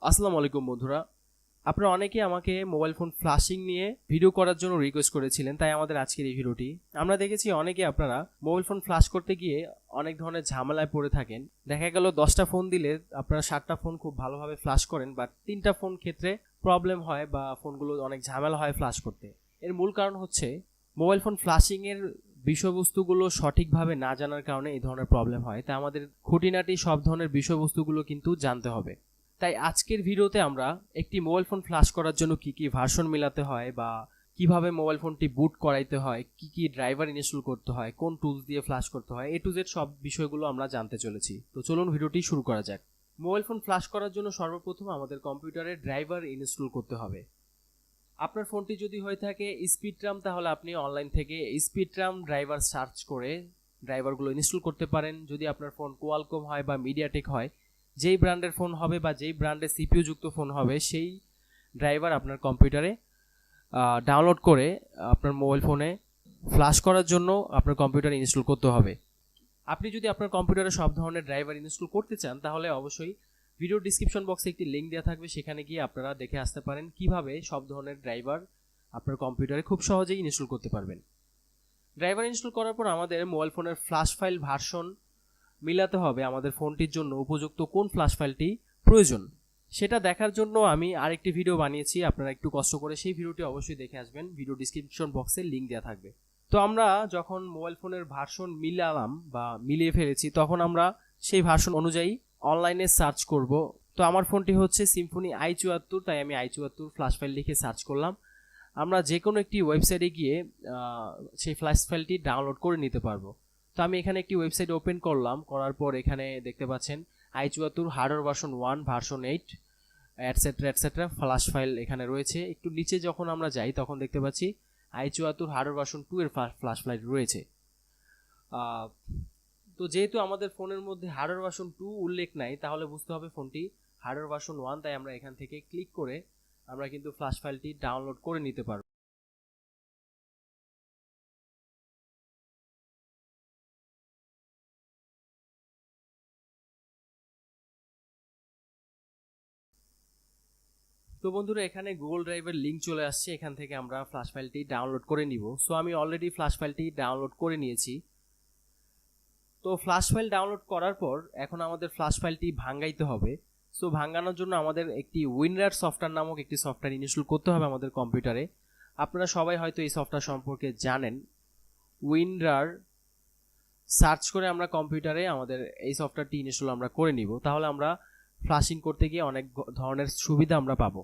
আসসালামু আলাইকুম বন্ধুরা, আপনারা অনেকেই আমাকে মোবাইল ফোন ফ্লাশিং নিয়ে ভিডিও করার জন্য রিকোয়েস্ট করেছিলেন, তাই আমাদের আজকের এই ভিডিওটি। আমরা দেখেছি অনেকে আপনারা মোবাইল ফোন ফ্লাশ করতে গিয়ে অনেক ধরনের ঝামেলায় পড়ে থাকেন। দেখা গেল 10টা ফোন দিলে আপনারা 7টা ফোন খুব ভালোভাবে ফ্লাশ করেন, বাট 3টা ফোন ক্ষেত্রে প্রবলেম হয় বা ফোনগুলো অনেক ঝামেলা হয় ফ্লাশ করতে। এর মূল কারণ হচ্ছে মোবাইল ফোন ফ্লাশিংয়ের বিষয়বস্তুগুলো সঠিকভাবে না জানার কারণে এই ধরনের প্রবলেম হয়। তাই আমাদের খুঁটিনাটি সব ধরনের বিষয়বস্তুগুলো কিন্তু জানতে হবে। তাই আজকের ভিডিওতে আমরা একটি মোবাইল ফোন ফ্লাশ করার জন্য কি কি ভার্সন মিলাতে হয় বা কিভাবে মোবাইল ফোনটি বুট করাইতে হয়, কি কি ড্রাইভার ইনস্টল করতে হয়, কোন টুলস দিয়ে ফ্লাশ করতে হয়, এ টু জেড সব বিষয়গুলো আমরা জানতে চলেছি। তো চলুন ভিডিওটি শুরু করা যাক। মোবাইল ফোন ফ্লাশ করার জন্য সর্বপ্রথম আমাদের কম্পিউটারে ড্রাইভার ইনস্টল করতে হবে। আপনার ফোনটি যদি হয়ে থাকে স্পিডট্রাম, তাহলে আপনি অনলাইন থেকে স্পিডট্রাম ড্রাইভার সার্চ করে ড্রাইভারগুলো ইনস্টল করতে পারেন। যদি আপনার ফোন কোয়ালকম হয় বা মিডিয়াটেক হয়, যেই ব্র্যান্ডের ফোন হবে বা যেই ব্র্যান্ডের সিপিইউ যুক্ত ফোন হবে, সেই ড্রাইভার আপনার কম্পিউটারে ডাউনলোড করে আপনার মোবাইল ফোনে ফ্লাশ করার জন্য আপনার কম্পিউটারে ইনস্টল করতে হবে। আপনি যদি আপনার কম্পিউটারে সব ধরনের ড্রাইভার ইনস্টল করতে চান, তাহলে অবশ্যই ভিডিও ডিসক্রিপশন বক্সে একটি লিঙ্ক দেওয়া থাকবে, সেখানে গিয়ে আপনারা দেখে আসতে পারেন কিভাবে সব ধরনের ড্রাইভার আপনার কম্পিউটারে খুব সহজেই ইনস্টল করতে পারবেন। ড্রাইভার ইনস্টল করার পর আমাদের মোবাইল ফোনের ফ্ল্যাশ ফাইল ভার্সন মিলাতে হবে। আমাদের ফোনটির জন্য উপযুক্ত কোন ফ্ল্যাশ ফাইলটি প্রয়োজন সেটা দেখার জন্য আমি আরেকটি ভিডিও বানিয়েছি, আপনারা একটু কষ্ট করে সেই ভিডিওটি অবশ্যই দেখে আসবেন। ভিডিও ডিসক্রিপশন বক্সে লিঙ্ক দেওয়া থাকবে। তো আমরা যখন মোবাইল ফোনের ভার্সন মিলালাম বা মিলিয়ে ফেলেছি, তখন আমরা সেই ভার্সন অনুযায়ী অনলাইনে সার্চ করব। তো আমার ফোনটি হচ্ছে সিম্ফনি i74, তাই আমি i74 ফ্ল্যাশ ফাইল লিখে সার্চ করলাম। আমরা যে কোনো একটি ওয়েবসাইটে গিয়ে সেই ফ্ল্যাশ ফাইলটি ডাউনলোড করে নিতে পারবো। তো আমি এখানে একটি ওয়েবসাইট ওপেন করলাম, করার পর এখানে দেখতে পাচ্ছেন i74 hardware version 1, version 8 etcetera etcetera flash file এখানে রয়েছে। একটু নিচে যখন আমরা যাই তখন দেখতে পাচ্ছি i74 হার্ডওয়্যার ভার্সন 2 এর ফ্ল্যাশ ফাইল রয়েছে। তো যেহেতু আমাদের ফোনের মধ্যে হার্ডওয়্যার ভার্সন 2 উল্লেখ নাই, তাহলে বুঝতে হবে ফোনটি হার্ডওয়্যার ভার্সন 1, তাই আমরা এখান থেকে ক্লিক করে আমরা কিন্তু ফ্ল্যাশ ফাইলটি ডাউনলোড করে নিতে পারবো। তো বন্ধুরা, এখানে গুগল ড্রাইভের লিঙ্ক চলে আসছে, এখান থেকে আমরা ফ্ল্যাশ ফাইলটি ডাউনলোড করে নিব। সো আমি অলরেডি ফ্ল্যাশ ফাইলটি ডাউনলোড করে নিয়েছি। তো ফ্ল্যাশ ফাইল ডাউনলোড করার পর এখন আমাদের ফ্ল্যাশ ফাইলটি ভাঙাইতে হবে। সো ভাঙানোর জন্য আমাদের একটি উইনরার সফটওয়্যার নামক একটি সফটওয়্যার ইনস্টল করতে হবে আমাদের কম্পিউটারে। আপনারা সবাই হয়তো এই সফটওয়্যার সম্পর্কে জানেন। উইনরার সার্চ করে আমরা কম্পিউটারে আমাদের এই সফটওয়্যারটি ইনস্টল আমরা করে নিব, তাহলে আমরা ফ্লাশিং করতে গিয়ে অনেক ধরনের সুবিধা আমরা পাবো।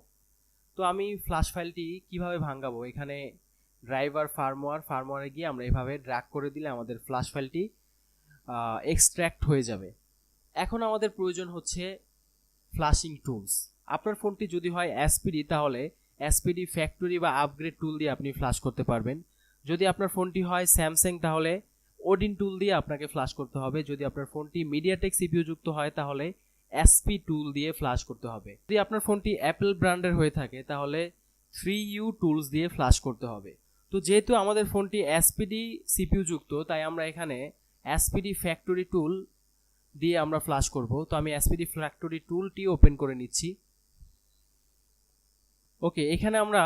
তো আমি ফ্ল্যাশ ফাইলটি কিভাবে ভাঙাবো, এখানে ড্রাইভার ফার্মওয়্যারে গিয়ে আমরা এভাবে ড্র্যাগ করে দিলে আমাদের ফ্ল্যাশ ফাইলটি এক্সট্র্যাক্ট হয়ে যাবে। এখন আমাদের প্রয়োজন হচ্ছে ফ্লাশিং টুলস। আপনার ফোনটি যদি হয় এসপিডি, তাহলে এসপিডি ফ্যাক্টরি বা আপগ্রেড টুল দিয়ে আপনি ফ্লাশ করতে পারবেন। যদি আপনার ফোনটি হয় স্যামসাং, তাহলে ওডিন টুল দিয়ে আপনাকে ফ্লাশ করতে হবে। যদি আপনার ফোনটি মিডিয়াটেক সিপিইউ যুক্ত হয়, তাহলে এসপি টুল দিয়ে ফ্লাশ করতে হবে। যদি আপনার ফোনটি অ্যাপল ব্র্যান্ডের হয়ে থাকে, তাহলে 3U টুলস দিয়ে ফ্লাশ করতে হবে। তো যেহেতু আমাদের ফোনটি এসপিডি সিপিইউ যুক্ত, তাই আমরা এখানে এসপিডি ফ্যাক্টরি টুল দিয়ে আমরা ফ্লাশ করব। তো আমি এসপিডি ফ্যাক্টরি টুলটি ওপেন করে নিচ্ছি। ওকে, এখানে আমরা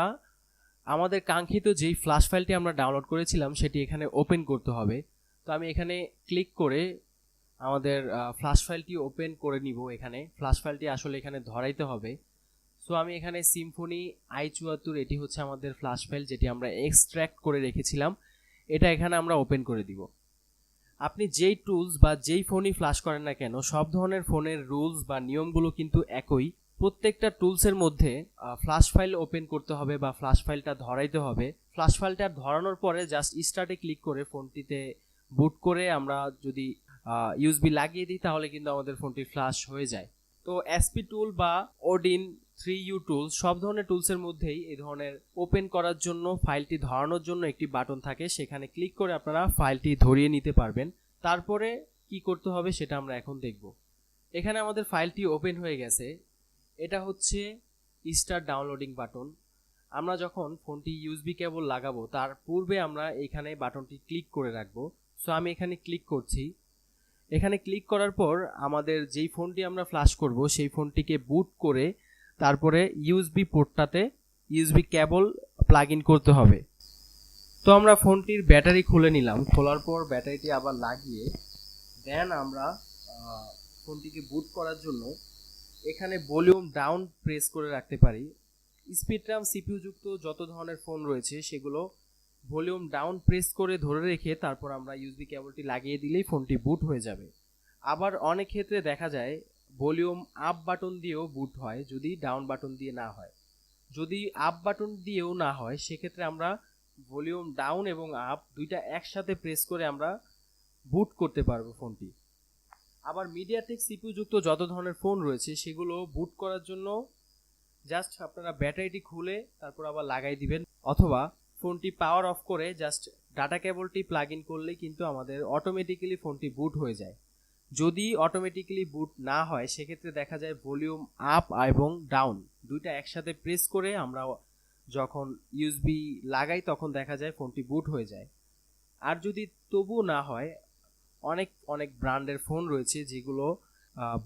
আমাদের কাঙ্ক্ষিত যেই ফ্ল্যাশ ফাইলটি আমরা ডাউনলোড করেছিলাম সেটি এখানে ওপেন করতে হবে। তো আমি এখানে ক্লিক করে আমাদের ফ্ল্যাশ ফাইলটি ওপেন করে নিব। এখানে ফ্ল্যাশ ফাইলটি আসলে এখানে ধরাইতে হবে। সো আমি এখানে সিম্ফনি i74, এটি হচ্ছে আমাদের ফ্ল্যাশ ফাইল যেটি আমরা এক্সট্র্যাক্ট করে রেখেছিলাম, এটা এখানে আমরা ওপেন করে দিব। আপনি যেই টুলস বা যেই ফোনই ফ্ল্যাশ করেন না কেন, সব ধরনের ফোনের রুলস বা নিয়মগুলো কিন্তু একই। প্রত্যেকটা টুলসের মধ্যে ফ্ল্যাশ ফাইল ওপেন করতে হবে বা ফ্ল্যাশ ফাইলটা ধরাইতে হবে। ফ্ল্যাশ ফাইলটা ধরানোর পরে জাস্ট স্টার্টে ক্লিক করে ফোনটিতে বুট করে আমরা যদি ইউএসবি লাগিয়ে দিই, তাহলে কিন্তু আমাদের ফোনটি ফ্ল্যাশ হয়ে যায়। তো এসপি টুল বা ওডিন 3U টুল, সব ধরনের টুলসের মধ্যেই এই ধরনের ওপেন করার জন্য, ফাইলটি ধরানোর জন্য একটি বাটন থাকে, সেখানে ক্লিক করে আপনারা ফাইলটি ধরিয়ে নিতে পারবেন। তারপরে কি করতে হবে সেটা আমরা এখন দেখব। এখানে আমাদের ফাইলটি ওপেন হয়ে গেছে। এটা হচ্ছে স্টার্ট ডাউনলোডিং বাটন। আমরা যখন ফোনটি ইউএসবি কেবল লাগাবো, তার পূর্বে আমরা এখানে বাটনটি ক্লিক করে রাখবো। সো আমি এখানে ক্লিক করছি। এখানে ক্লিক করার পর আমাদের যেই ফোনটি আমরা ফ্ল্যাশ করব, সেই ফোনটিকে বুট করে তারপরে ইউএসবি পোর্টটাতে ইউএসবি কেবল প্লাগ ইন করতে হবে। তো আমরা ফোনটির ব্যাটারি খুলে নিলাম, খোলার পর ব্যাটারিটি আবার লাগিয়ে দেন আমরা ফোনটিকে বুট করার জন্য এখানে ভলিউম ডাউন প্রেস করে রাখতে পারি। স্পিড র্যাম সিপিইউ যুক্ত যত ধরনের ফোন রয়েছে সেগুলো ভলিউম ডাউন প্রেস করে ধরে রেখে তারপর আমরা ইউএসবি কেবলটি লাগিয়ে দিলেই ফোনটি বুট হয়ে যাবে। আবার অনেক ক্ষেত্রে দেখা যায় ভলিউম আপ বাটন দিয়েও বুট হয়, যদি ডাউন বাটন দিয়ে না হয়। যদি আপ বাটন দিয়েও না হয় সেক্ষেত্রে আমরা ভলিউম ডাউন এবং আপ দুইটা একসাথে প্রেস করে আমরা বুট করতে পারবো ফোনটি। আবার মিডিয়াটেক সিপিইউ যুক্ত যত ধরনের ফোন রয়েছে সেগুলো বুট করার জন্য জাস্ট আপনারা ব্যাটারিটি খুলে তারপর আবার লাগাই দিবেন, অথবা ফোনটি পাওয়ার অফ করে জাস্ট ডাটা কেবলটি প্লাগ ইন করলেই কিন্তু আমাদের অটোমেটিক্যালি ফোনটি বুট হয়ে যায়। যদি অটোমেটিক্যালি বুট না হয় সেক্ষেত্রে দেখা যায় ভলিউম আপ এবং ডাউন দুইটা একসাথে প্রেস করে আমরা যখন ইউএসবি লাগাই তখন দেখা যায় ফোনটি বুট হয়ে যায়। আর যদি তবুও না হয়, অনেক অনেক ব্র্যান্ডের ফোন রয়েছে যেগুলো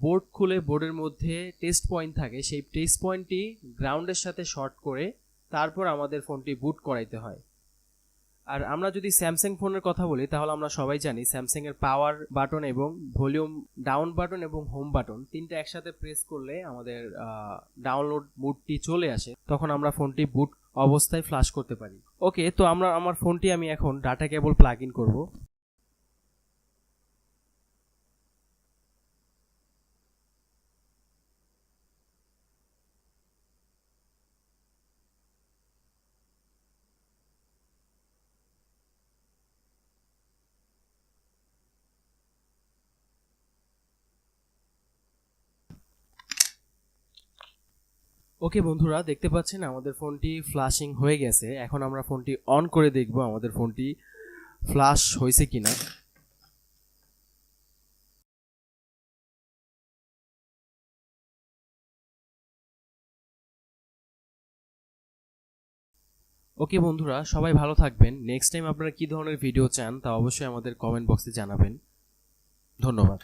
বোর্ড খুলে বোর্ডের মধ্যে টেস্ট পয়েন্ট থাকে, সেই টেস্ট পয়েন্টটি গ্রাউন্ডের সাথে শর্ট করে তারপর আমাদের ফোনটি বুট করাইতে হয়। আর আমরা যদি স্যামসাং ফোনের কথা বলি তাহলে আমরা সবাই জানি স্যামসাং এর পাওয়ার বাটন এবং ভলিউম ডাউন বাটন এবং হোম বাটন তিনটা একসাথে প্রেস করলে আমাদের ডাউনলোড মুডটি চলে আসে, তখন আমরা ফোনটি বুট অবস্থায় ফ্ল্যাশ করতে পারি। ওকে, তো আমার ফোনটি আমি এখন ডাটা কেবল প্লাগ ইন করব। ওকে বন্ধুরা, দেখতে পাচ্ছেন আমাদের ফোনটি ফ্ল্যাশিং হয়ে গেছে। এখন আমরা ফোনটি অন করে দেখব আমাদের ফোনটি ফ্ল্যাশ হয়েছে কিনা। ওকে বন্ধুরা, সবাই ভালো থাকবেন। নেক্সট টাইম আপনারা কি ধরনের ভিডিও চান তা অবশ্যই আমাদের কমেন্ট বক্সে জানাবেন। ধন্যবাদ।